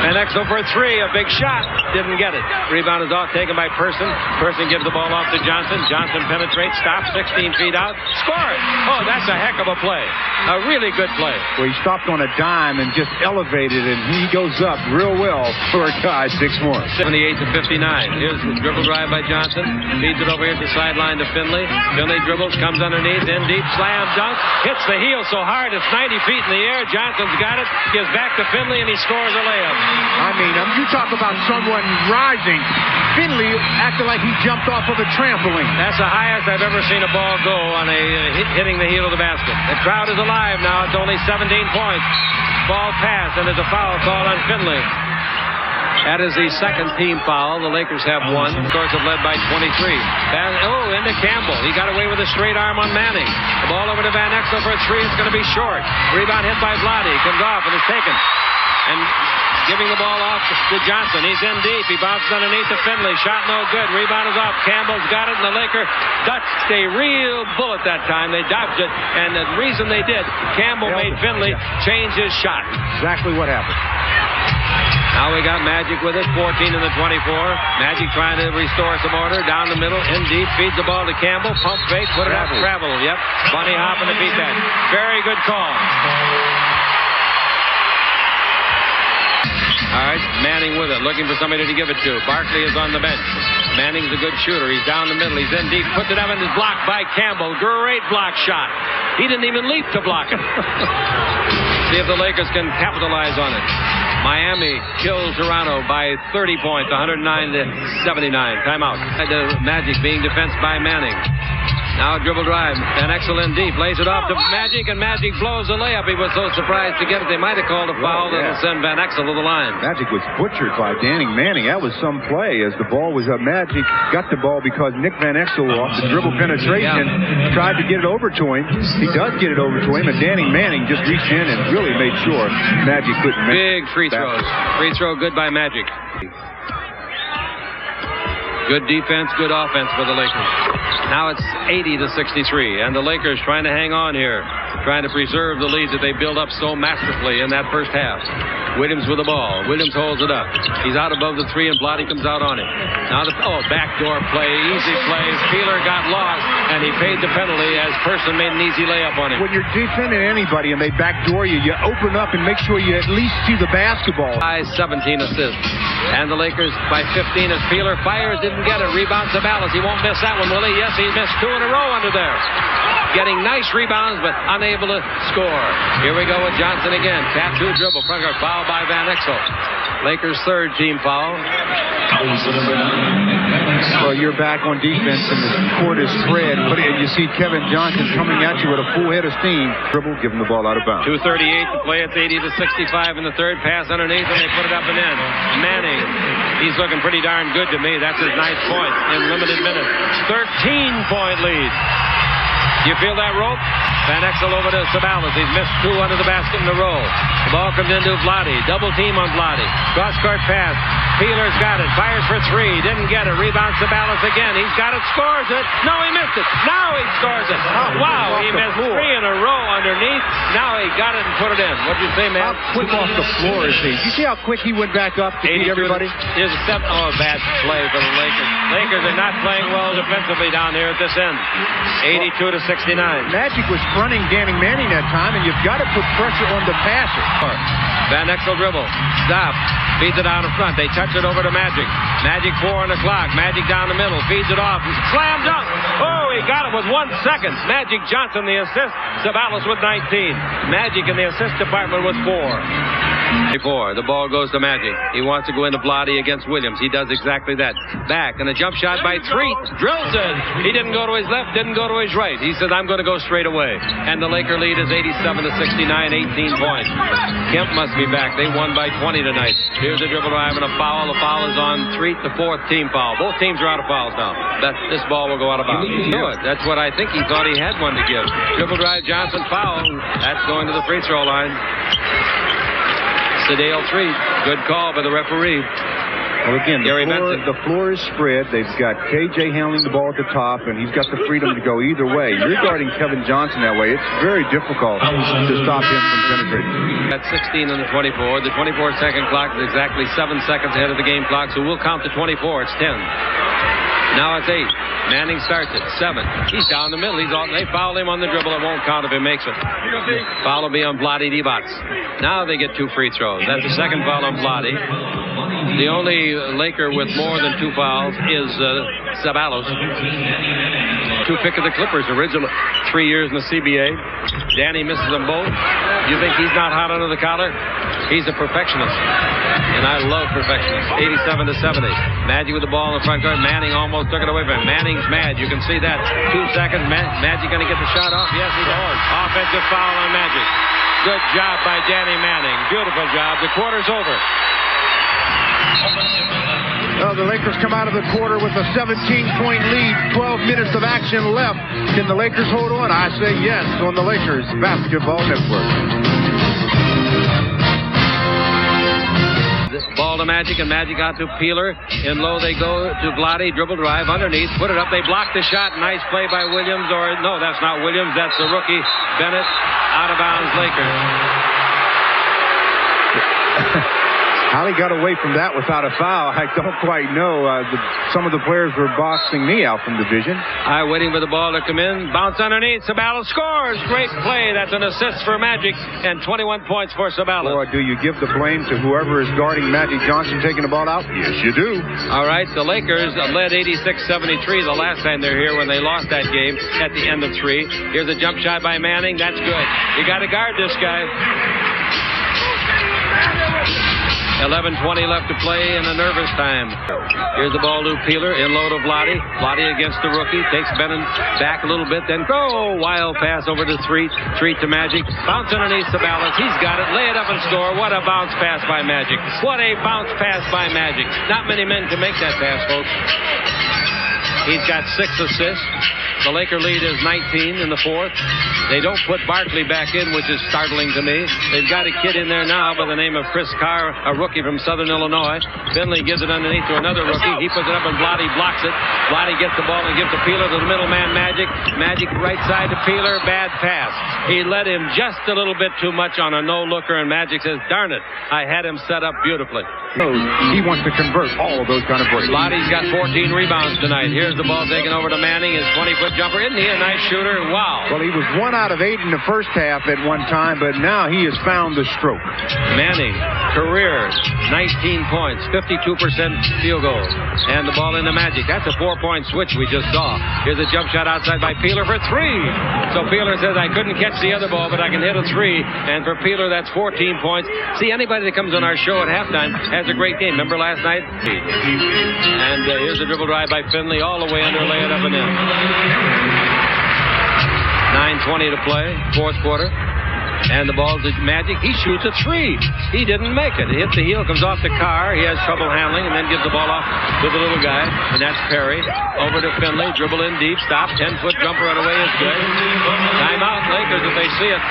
Van Exel for 3, a big shot. Didn't get it. Rebound is off, taken by Person. Person gives the ball off to Johnson. Johnson penetrates, stops 16 feet out. Scores! Oh, that's a heck of a play. A really good play. Well, he stopped on a dime and just elevated, and he goes up real well for a guy 6'1". 78-59. Here's the dribble drive by Johnson. Feeds it over here to the sideline to Finley. Finley dribbles, comes underneath, in deep, slam, dunk. Hits the heel so hard it's 90 feet in the air. Johnson's got it. Gives back to Finley, and he scores a layup. I mean, you talk about someone rising. Finley acted like he jumped off of a trampoline. That's the highest I've ever seen a ball go on a hitting the heel of the basket. The crowd is alive now. It's only 17 points. Ball pass, and there's a foul call on Finley. That is the second team foul. The Lakers have 1. Of course, have led by 23. Into Campbell. He got away with a straight arm on Manning. The ball over to Van Exel for a 3. It's going to be short. Rebound hit by Vlade. Comes off and is taken. And giving the ball off to Johnson. He's in deep. He bounces underneath to Finley. Shot no good. Rebound is off. Campbell's got it, and the Lakers dodged a real bullet that time. They dodged it, and the reason they did, Campbell made Finley change his shot. Exactly what happened. Now we got Magic with it, 14 in the 24. Magic trying to restore some order. Down the middle, in deep, feeds the ball to Campbell. Pump fake, put it up, travel. Yep, bunny hopping to beat that. Very good call. All right, Manning with it, looking for somebody to give it to. Barkley is on the bench. Manning's a good shooter. He's down the middle. He's in deep. Puts it up and is blocked by Campbell. Great block shot. He didn't even leap to block it. See if the Lakers can capitalize on it. Miami kills Toronto by 30 points, 109-79. Timeout. The Magic being defensed by Manning. Now a dribble drive. Van Exel in deep. Lays it off to Magic, and Magic blows the layup. He was so surprised to get it. They might have called a foul that'll send Van Exel to the line. Magic was butchered by Danny Manning. That was some play as the ball was up. Magic got the ball because Nick Van Exel off the dribble penetration tried to get it over to him. He does get it over to him, and Danny Manning just reached in and really made sure Magic couldn't make big free throws. Free throw good by Magic. Good defense, good offense for the Lakers. Now it's 80-63, and the Lakers trying to hang on here, trying to preserve the lead that they built up so masterfully in that first half. Williams with the ball. Williams holds it up. He's out above the three, and Blotty comes out on him. Now the backdoor play, easy play. Peeler got lost, and he paid the penalty as Person made an easy layup on him. When you're defending anybody and they backdoor you, you open up and make sure you at least see the basketball. 17 assists. And the Lakers by 15 as Peeler fires, didn't get it. Rebound Sabalas. He won't miss that one, will he? Yes, he missed 2 in a row under there. Getting nice rebounds, but unable to score. Here we go with Johnson again. Tap-2 dribble. Front guard foul by Van Exel. Lakers' third team foul. Well, you're back on defense and the court is spread. But you see Kevin Johnson coming at you with a full head of steam. Dribble, give him the ball out of bounds. 2:38 to play. It's 80-65 in the third. Pass underneath, and they put it up and in. Manning, he's looking pretty darn good to me. That's his ninth point in limited minutes. 13-point lead. You feel that rope? Van Exel over to Sabalas. He's missed 2 under the basket in a row. The ball comes into Blotty. Double team on Blotty. Cross-court pass. Peeler's got it. Fires for 3. Didn't get it. Rebound Sabalas again. He's got it. Scores it. No, he missed it. Now he scores it. Wow, he missed 3 in a row underneath. Now he got it and put it in. What'd you say, man? How quick off the floor is he? You see how quick he went back up to beat everybody? Here's a step. Oh, bad play for the Lakers. Lakers are not playing well defensively down here at this end. 82-69. Magic was fronting Danny Manning that time, and you've got to put pressure on the passer. Van Exel dribble. Stop. Feeds it out in front. They touch it over to Magic. Magic 4 on the clock. Magic down the middle. Feeds it off. Slam dunk. Oh, he got it with 1 second. Magic Johnson the assist. Sabalas with 19. Magic in the assist department with 4. The ball goes to Magic. He wants to go into Blotty against Williams. He does exactly that. Back, and a jump shot by Treat. Drills it. He didn't go to his left, didn't go to his right. He said, I'm going to go straight away. And the Laker lead is 87-69, 18 points. Kemp must be back. They won by 20 tonight. Here's a dribble drive and a foul. The foul is on Treat, the 4th team foul. Both teams are out of fouls now. This ball will go out of bounds. That's what I think he thought he had one to give. Dribble drive, Johnson foul. That's going to the free throw line. Sedale 3. Good call by the referee. Well, again, the floor is spread. They've got KJ handling the ball at the top, and he's got the freedom to go either way. You're guarding Kevin Johnson that way. It's very difficult to stop him from penetrating. At 16 on the 24. The 24-second clock is exactly 7 seconds ahead of the game clock, so we'll count to 24. It's 10. Now it's 8. Manning starts it. 7. He's down the middle. They foul him on the dribble. It won't count if he makes it. Foul will be on Blotty Divac. Now they get 2 free throws. That's the second foul on Blotty. The only Laker with more than 2 fouls is Sabalas. 2 pick of the Clippers, original 3 years in the CBA. Danny misses them both. You think he's not hot under the collar? He's a perfectionist. And I love perfectionists. 87-70. Magic with the ball in the front court. Manning almost took it away from him. Manning's mad. You can see that. 2 seconds. Magic going to get the shot off? Yes, he does. Offensive foul on Magic. Good job by Danny Manning. Beautiful job. The quarter's over. Well, the Lakers come out of the quarter with a 17-point lead, 12 minutes of action left. Can the Lakers hold on? I say yes on the Lakers Basketball Network. This ball to Magic, and Magic out to Peeler. In low they go to Blotty. Dribble drive underneath. Put it up. They block the shot. Nice play by Williams. Or no, that's not Williams. That's the rookie, Bennett. Out of bounds, Lakers. How he got away from that without a foul, I don't quite know. Some of the players were boxing me out from the vision. Waiting for the ball to come in. Bounce underneath. Sabalas scores. Great play. That's an assist for Magic and 21 points for Sabalas. Or do you give the blame to whoever is guarding Magic Johnson taking the ball out? Yes, you do. All right. The Lakers led 86-73 the last time they're here when they lost that game at the end of 3. Here's a jump shot by Manning. That's good. You got to guard this guy. 11:20 left to play in a nervous time. Here's the ball to Peeler, in low to Vlade. Vlade against the rookie, takes Bennon back a little bit, then go! Wild pass over to Treat to Magic. Bounce underneath Sabalas. He's got it. Lay it up and score. What a bounce pass by Magic. What a bounce pass by Magic. Not many men can make that pass, folks. He's got 6 assists. The Laker lead is 19 in the fourth. They don't put Barkley back in, which is startling to me. They've got a kid in there now by the name of Chris Carr, a rookie from Southern Illinois. Finley gives it underneath to another rookie. He puts it up and Vlade blocks it. Vlade gets the ball and gives to Peeler, to the middleman Magic. Magic right side to Peeler. Bad pass. He led him just a little bit too much on a no-looker, and Magic says, darn it, I had him set up beautifully. He wants to convert all of those kind of breaks. Vlade's got 14 rebounds tonight. Here's the ball taken over to Manning. His 20-foot jumper. Isn't he a nice shooter? Wow. Well, he was 1 out of 8 in the first half at one time, but now he has found the stroke. Manning, career, 19 points, 52% field goal. And the ball in the Magic. That's a 4-point switch we just saw. Here's a jump shot outside by Peeler for 3. So Peeler says, I couldn't catch the other ball, but I can hit a 3. And for Peeler, that's 14 points. See, anybody that comes on our show at halftime has a great game. Remember last night? And here's a dribble drive by Finley all the way under, lay it up and in. 9:20 to play, fourth quarter. And the ball to Magic. He shoots a 3. He didn't make it. It hits the heel, comes off the car. He has trouble handling, and then gives the ball off to the little guy. And that's Perry. Over to Finley. Dribble in deep. Stop. 10-foot jumper on the way is good. Timeout, Lakers, if they see it.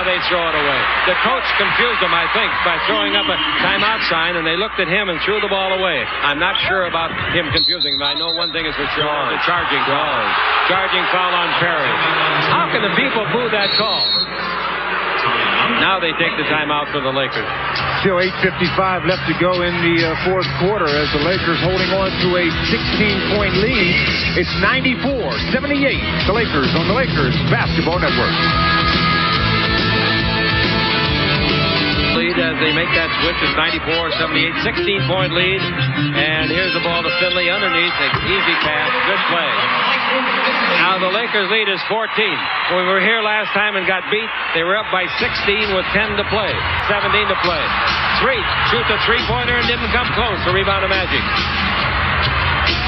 They throw it away. The coach confused them, I think, by throwing up a timeout sign, and they looked at him and threw the ball away. I'm not sure about him confusing them. I know one thing is for sure. The charging foul. Charging foul on Perry. How can the people boo that call? Now they take the timeout for the Lakers. Still 8:55 left to go in the fourth quarter as the Lakers holding on to a 16-point lead. It's 94-78. The Lakers on the Lakers Basketball Network. Lead as they make that switch is 94-78. 16-point lead. And here's the ball to Finley underneath. An easy pass. Good play. Now the Lakers lead is 14. When we were here last time and got beat, they were up by 16 with 10 to play. 17 to play. Shoots a three-pointer and didn't come close. The rebound of Magic.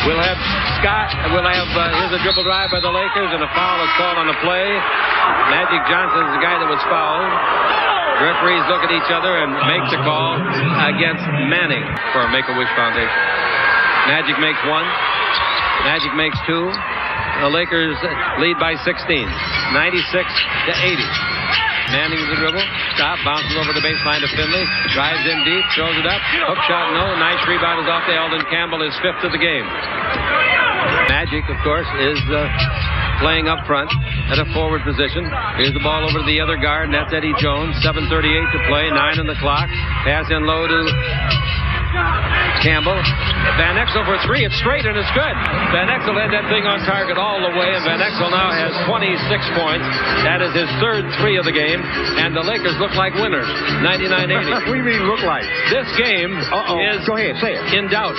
We'll have here's a dribble drive by the Lakers, and a foul is called on the play. Magic Johnson is the guy that was fouled. Referees look at each other and make the call against Manning for Make-A-Wish Foundation. Magic makes 1. Magic makes 2. The Lakers lead by 16, 96-80. Manning's the dribble. Stop. Bounces over the baseline to Finley. Drives in deep. Throws it up. Hook shot, no. Nice rebound is off to Eldon Campbell, his 5th of the game. Magic, of course, is playing up front at a forward position. Here's the ball over to the other guard, and that's Eddie Jones. 7:38 to play. 9 on the clock. Pass in low to Campbell. Van Exel for 3. It's straight and it's good. Van Exel had that thing on target all the way, and Van Exel now has 26 points. That is his 3rd 3 of the game, and the Lakers look like winners. 99-80. What do you mean look like? This game is Go ahead, say it. In doubt.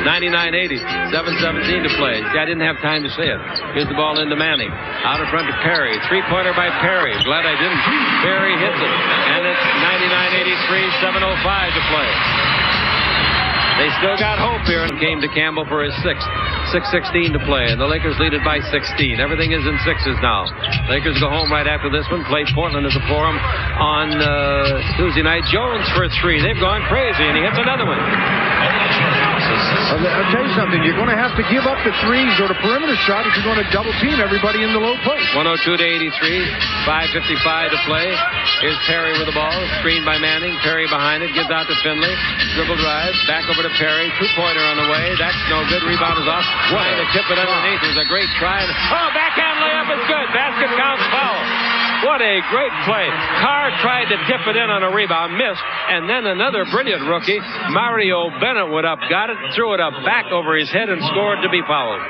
99-80. 7:17 to play. I didn't have time to say it. Here's the ball into Manning. Out in front to Perry. 3-pointer by Perry. Glad I didn't. Perry hits it. And it's 99-83. 7:05 to play. They still got hope here, and came to Campbell for his 6th. 6:16 to play, and the Lakers lead it by 16. Everything is in 6s now. Lakers go home right after this one. Play Portland at the Forum on Tuesday night. Jones for 3. They've gone crazy, and he hits another one. I'll tell you something. You're going to have to give up the 3s or the perimeter shot if you're going to double team everybody in the low post. 102-83. 5:55 to play. Here's Perry with the ball. Screened by Manning. Perry behind it. Gives out to Finley. Dribble drive. Back over to Perry. 2-pointer on the way. That's no good. Rebound is off. Trying to tip it underneath. It was a great try. Backhand layup is good. Basket counts, foul. What a great play. Carr tried to tip it in on a rebound, missed, and then another brilliant rookie, Mario Bennett, went up, got it, threw it up back over his head, and scored to be fouled.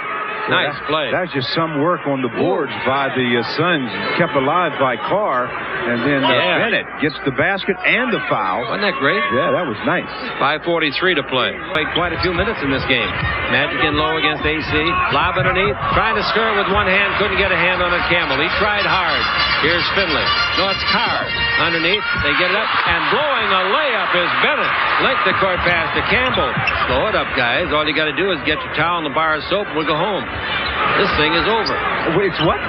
Nice play. That's just some work on the boards by the Suns, kept alive by Carr, and then Bennett gets the basket and the foul. Wasn't that great? Yeah, that was nice. 5:43 to play. Played quite a few minutes in this game. Magic in low against AC. Lob underneath. Trying to skirt with one hand. Couldn't get a hand on it. Campbell. He tried hard. Here's Finley. No, it's Carr. Underneath. They get it up. And blowing a layup is Bennett. Length the court pass to Campbell. Slow it up, guys. All you got to do is get your towel and the bar of soap and we'll go home. This thing is over. It's what?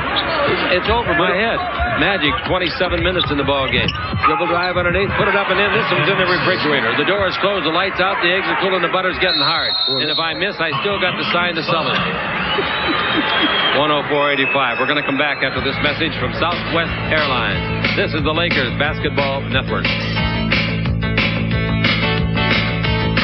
It's over my head. Magic, 27 minutes in the ball game. Dribble drive underneath, put it up and in. This one's in the refrigerator. The door is closed, the lights out, the eggs are cool, and the butter's getting hard. And if I miss, I still got the sign to sell it. 104.85. We're going to come back after this message from Southwest Airlines. This is the Lakers Basketball Network.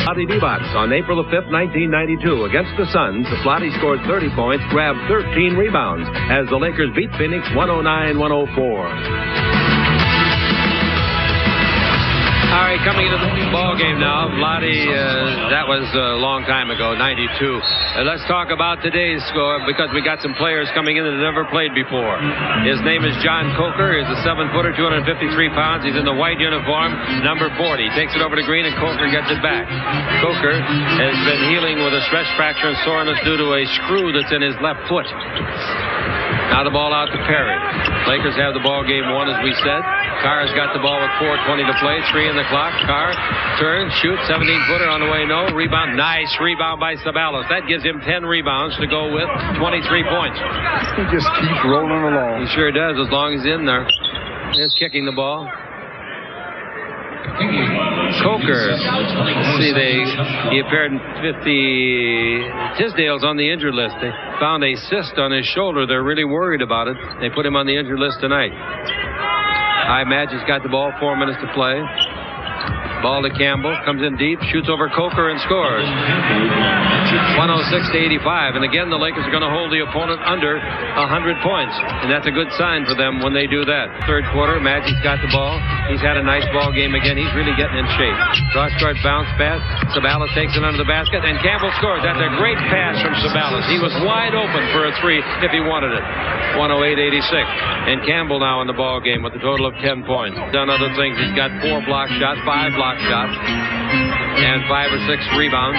Vlade Divac on April the 5th, 1992. Against the Suns, Vlade scored 30 points, grabbed 13 rebounds as the Lakers beat Phoenix 109-104. All right, coming into the ball game now. Vlade, that was a long time ago, 92. Let's talk about today's score because we got some players coming in that never played before. His name is John Coker. He's a 7-footer, 253 pounds. He's in the white uniform, number 40. Takes it over to Green, and Coker gets it back. Coker has been healing with a stress fracture and soreness due to a screw that's in his left foot. Now the ball out to Perry. Lakers have the ball game won, as we said. Carr's got the ball with 4:20 to play, 3 in the clock. Carr turns, shoots, 17-footer on the way, no. Rebound, nice rebound by Sabalas. That gives him 10 rebounds to go with 23 points. He just keeps rolling along. He sure does, as long as he's in there. He's kicking the ball. Coker, see, he appeared in 50. Tisdale's on the injured list. They found a cyst on his shoulder. They're really worried about it. They put him on the injured list tonight. Magic's got the ball, 4 minutes to play. Ball to Campbell, comes in deep, shoots over Coker and scores. 106-85. And again, the Lakers are going to hold the opponent under 100 points. And that's a good sign for them when they do that. Third quarter, Magic's got the ball. He's had a nice ball game again. He's really getting in shape. Cross-court bounce pass. Sabalas takes it under the basket, and Campbell scores. That's a great pass from Sabalas. He was wide open for a three if he wanted it. 108-86. And Campbell now in the ball game with a total of 10 points. Done other things. He's got 4 block shots, 5 block shots, and 5 or 6 rebounds.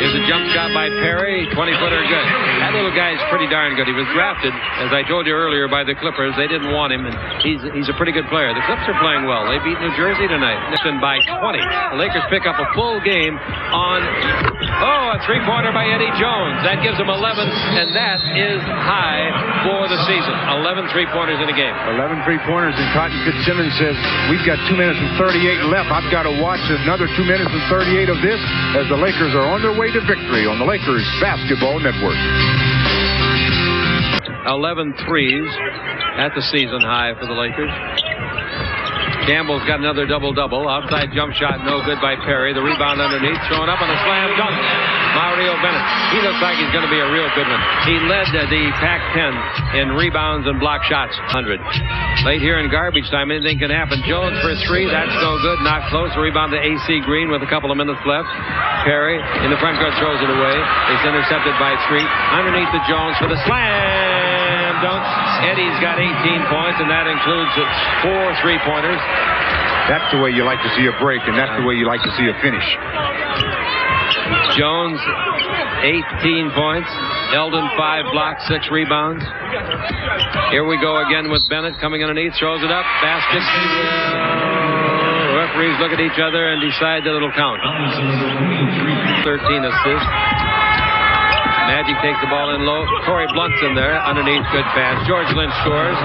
Here's a jump shot by Perry, 20-footer good. That little guy's pretty darn good. He was drafted, as I told you earlier, by the Clippers. They didn't want him, and he's a pretty good player. The Clips are playing well. They beat New Jersey tonight. Listen, by 20. The Lakers pick up a full game on, a three-pointer by Eddie Jones. That gives them 11, and that is high for the season. 11 three-pointers in a game. 11 three-pointers, and Cotton Fitzsimmons says, we've got 2 minutes and 38 left. I've got to watch another 2 minutes and 38 of this as the Lakers are on their way to victory on the Lakers Basketball Network. 11 threes at the season high for the Lakers. Campbell's got another double-double. Outside jump shot, no good by Perry. The rebound underneath, thrown up on a slam dunk. Mario Bennett. He looks like he's going to be a real good one. He led the Pac-10 in rebounds and block shots. 100. Late here in garbage time, anything can happen. Jones for a three. That's no good. Not close. Rebound to A.C. Green with a couple of minutes left. Perry in the front court throws it away. It's intercepted by Street. Underneath to Jones for the slam dunk. Eddie's got 18 points, and that includes 4 three-pointers. That's the way you like to see a break, and that's the way you like to see a finish. Jones, 18 points. Eldon, 5 blocks, 6 rebounds. Here we go again with Bennett coming underneath, throws it up, basket. Referees look at each other and decide that it'll count. 13 assists. Magic takes the ball in low. Corey Blunt's in there. Underneath, good pass. George Lynch scores.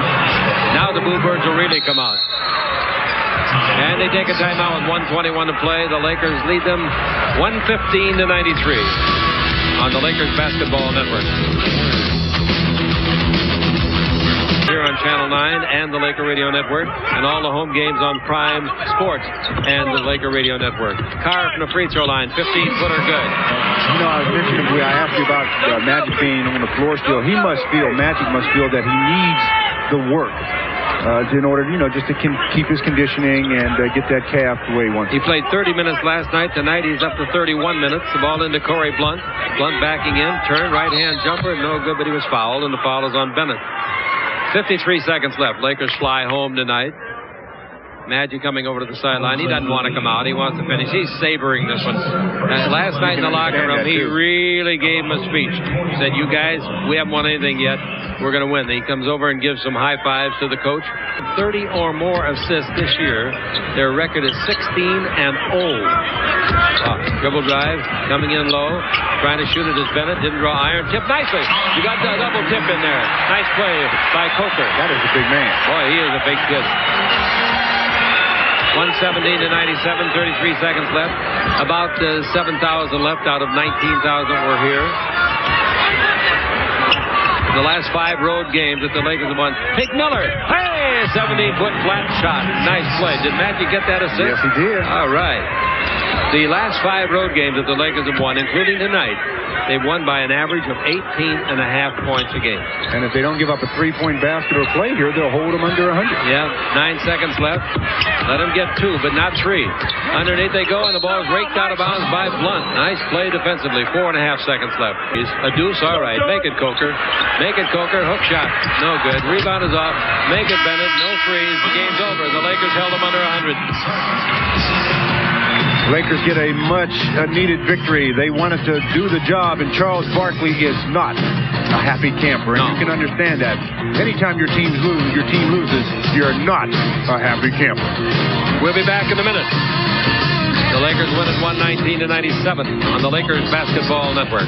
Now the Boo Birds will really come out. And they take a timeout with 1:21 to play. The Lakers lead them 115-93 on the Lakers Basketball Network. Here on Channel 9 and the Laker Radio Network, and all the home games on Prime Sports and the Laker Radio Network. Carr from the free throw line, 15-footer good. You know, I mentioned I asked you about Magic being on the floor still. Magic must feel that he needs the work in order, just to keep his conditioning and get that calf the way he wants. He played 30 minutes last night. Tonight he's up to 31 minutes. The ball into Corey Blunt. Blunt backing in, turn, right-hand jumper, no good, but he was fouled, and the foul is on Bennett. 53 seconds left. Lakers fly home tonight. Magic coming over to the sideline. He doesn't want to come out. He wants to finish. He's savoring this one. Last night in the locker room, he really gave him a speech. He said, you guys, we haven't won anything yet. we're going to win. He comes over and gives some high fives to the coach. 30 or more assists this year. Their record is 16-0. Dribble drive, coming in low, trying to shoot it as Bennett. Didn't draw iron. Tip nicely. You got the double tip in there. Nice play by Coker. That is a big man. Boy, he is a big kid. 117-97, 33 seconds left. About 7,000 left out of 19,000 were here. The last 5 road games that the Lakers have won. Nick Miller. Hey, 17-foot flat shot. Nice play. Did Magic get that assist? Yes, he did. All right. The last 5 road games that the Lakers have won, including tonight, they've won by an average of 18.5 points a game. And if they don't give up a 3-point basket or play here, they'll hold them under 100. Yeah, 9 seconds left. Let them get 2, but not 3. Underneath they go, and the ball is raked out of bounds by Blunt. Nice play defensively. 4.5 seconds left. He's a deuce, all right. Make it, Coker. Make it, Coker. Hook shot. No good. Rebound is off. Make it, Bennett. No threes. The game's over. The Lakers held them under 100. Lakers get a much needed victory. They wanted to do the job, and Charles Barkley is not a happy camper. And you can understand that. Anytime your team loses, you're not a happy camper. We'll be back in a minute. The Lakers win at 119-97 on the Lakers Basketball Network.